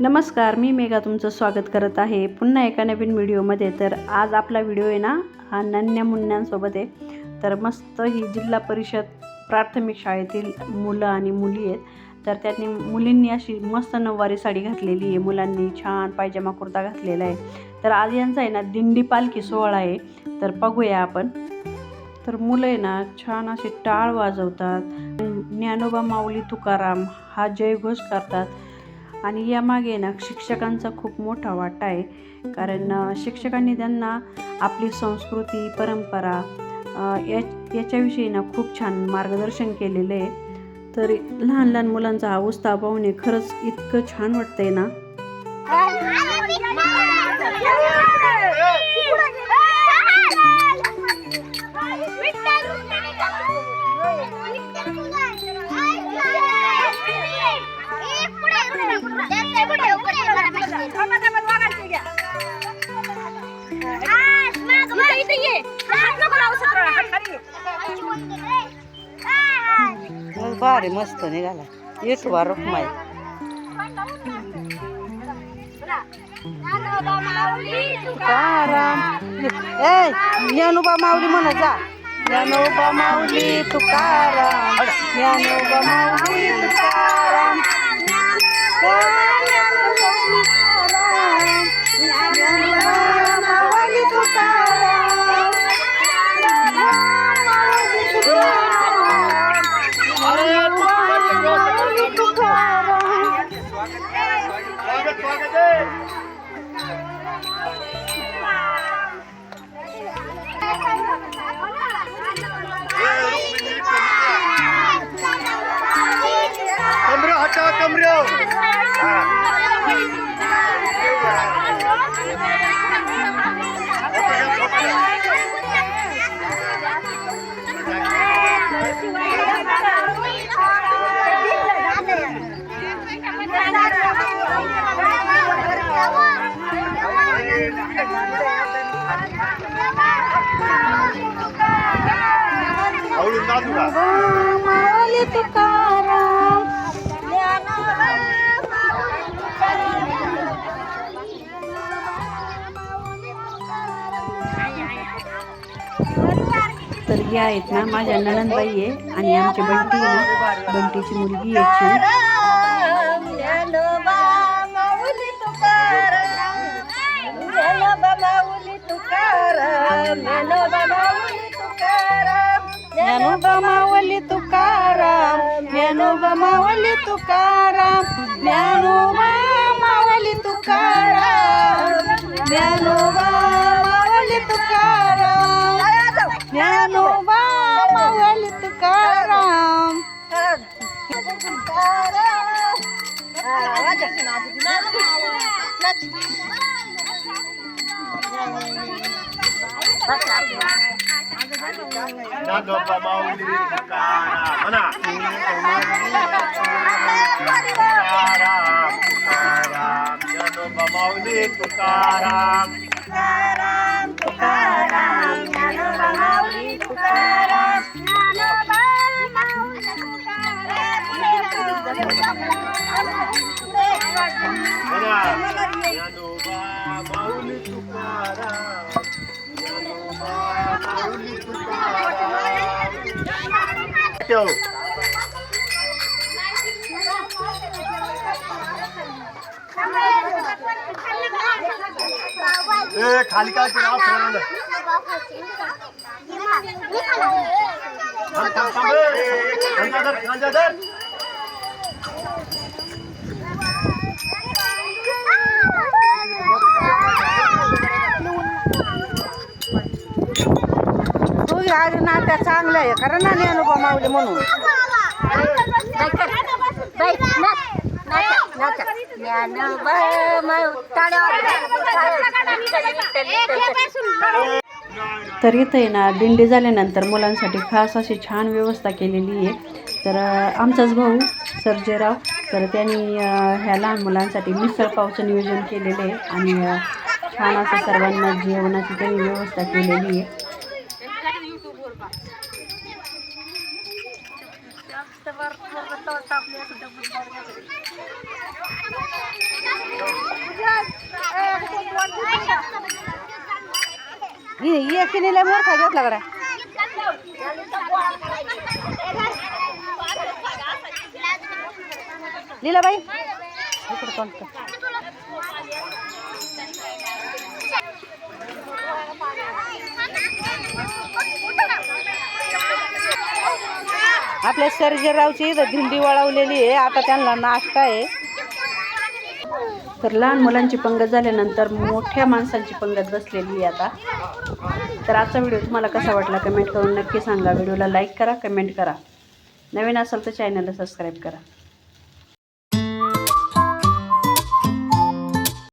नमस्कार, मी मेघा तुमचं स्वागत करत आहे पुन्हा एका नवीन व्हिडिओमध्ये। तर आज आपला व्हिडिओ आहे ना हा नन्ह्या मुन्न्यांसोबत आहे। तर मस्त ही जिल्हा परिषद प्राथमिक शाळेतील मुलं आणि मुली आहेत। तर त्यांनी मुलींनी अशी मस्त नऊवारी साडी घातलेली आहे, मुलांनी छान पायजामा कुर्ता घातलेला आहे। तर आज यांचा आहे ना दिंडी पालखी सोहळा आहे, तर बघूया आपण। तर मुलं आहे ना छान असे टाळ वाजवतात, ज्ञानोबा माऊली तुकाराम हा जयघोष करतात। आणि यामागे ना शिक्षकांचा खूप मोठा वाटा आहे, कारण शिक्षकांनी त्यांना आपली संस्कृती परंपरा याच्याविषयी ना खूप छान मार्गदर्शन केलेलं आहे। तर लहान लहान मुलांचा हा उत्साह पाहून खरंच इतकं छान वाटतंय ना। भारी मस्त निघाला येठवा रुक्माई तुकाराम ज्ञानोबा माऊली म्हणा जा। ज्ञानोबा माऊली तुकाराम, ज्ञानोबा माऊली तुकाराम, ज्ञानोबा माऊली तुकाराम। माऊली तुकाराम, तर या आहेत ना माझ्या नणंदबाई आहे आणि आमची बंटी आहे ना, बंटीची मुलगी आहे। ज्ञानोबा माऊली तुकाराम, ज्ञानोबा माऊली तुकाराम, ज्ञानोबा माऊली तुकाराम, ज्ञानोबा माऊली तुकाराम, ज्ञानोबा माऊली तुकाराम, ज्ञानोबा माऊली तुकाराम, ज्ञानोबा माऊली तुकाराम, ज्ञानोबा माऊली तुकाराम। ज्ञानोबा माऊली तुकाराम म्हणा। ज्ञानोबा माऊली तुकाराम, तुकाराम तुकाराम, ज्ञानोबा माऊली तुकाराम, ज्ञानोबा माऊली तुकाराम, म्हणा। ज्ञानोबा माऊली तुकाराम, ज्ञानोबा माऊली तुकाराम। खाली काय आज नाट्या चांगलं आहे कारण ना ज्ञानोबा माऊली म्हणून। तर इथे ना दिंडी झाल्यानंतर मुलांसाठी खास अशी छान व्यवस्था केलेली आहे। तर आमचाच भाऊ सर्जेराव, तर त्यांनी ह्या लहान मुलांसाठी मिसळ पावचं नियोजन केलेलं आहे आणि छान असं सर्वांना जेवणाची त्यांनी व्यवस्था केलेली आहे। एकीने मोठा घेतला कडा लीलाबाई इकडे कोण आपल्या सर्जेरावची इथं दिंडी वळवलेली आहे. आता त्यांना नाश्ता आहे. तर लहान मुलांची पंगत झाल्यानंतर मोठ्या माणसांची पंगत बसलेली आहे आता. तर आजचा व्हिडिओ तुम्हाला कसा वाटला कमेंट करून नक्की सांगा. व्हिडिओला लाईक करा, कमेंट करा. नवीन असाल तर चॅनलला सबस्क्राईब करा.